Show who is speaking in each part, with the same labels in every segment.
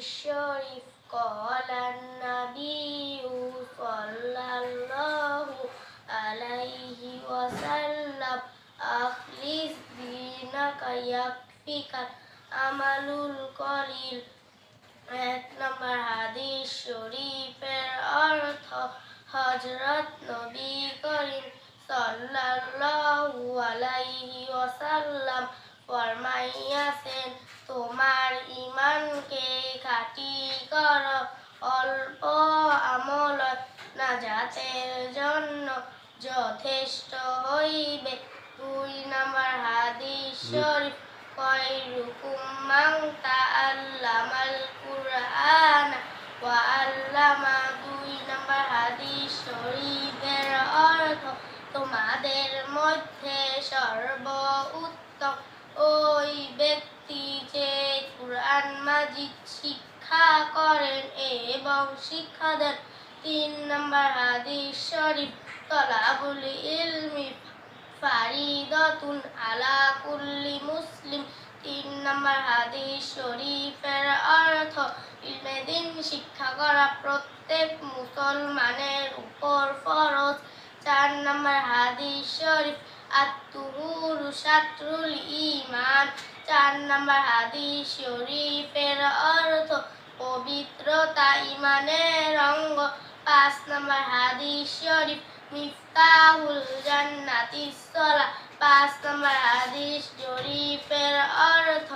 Speaker 1: শরীফ ক্বালান নাবিয়্যু সাল্লাল্লাহু আলাইহি ওয়াসাল্লাম আখলিস দীনাকা ইয়াকফিকাল আমালুল কলিল। ১ নম্বর হাদিস শরীফের অর্থ হযরত নবী করিম সাল্লাল্লাহু আলাইহি ওয়াসাল্লাম ফরমাইয়াছেন, তোমার ঈমানকে খাঁটি করো, অল্প আমল নাজাতের জন্য যথেষ্ট হইবে। ২ নম্বর হাদিস শরীফ খায়রুকুম মান তাআল্লামাল কুরআনা ওয়া আল্লামা। ২ নম্বর হাদিস শরীফের অর্থ, তোমাদের মধ্যে সর্বোত্তম ওই ব্যক্তি যে কুরআন মাজিদ শিক্ষা করেন এবং শিক্ষা দেন। ৩ নম্বর হাদিস শরীফ তলাবুল ইলমি ফারিদাতুন আলা কুল্লি মুসলিম। ৩ নম্বর হাদিস শরীফের অর্থ, ইলমে দ্বীন শিক্ষা করা প্রত্যেক মুসলমানের উপর ফরজ। ৪ নম্বর হাদিস শরীফ আত-তুহুরু শাতরুল ঈমান। ৪ নম্বর হাদিস শরীফের অর্থ, পবিত্রতা ঈমানের অঙ্গ। ৫ নম্বর হাদিস শরীফ মিফতাহুল জান্নাতিস সালাহ। ৫ নম্বর হাদিস শরীফের অর্থ,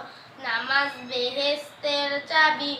Speaker 1: নামাজ বেহেশতের চাবি।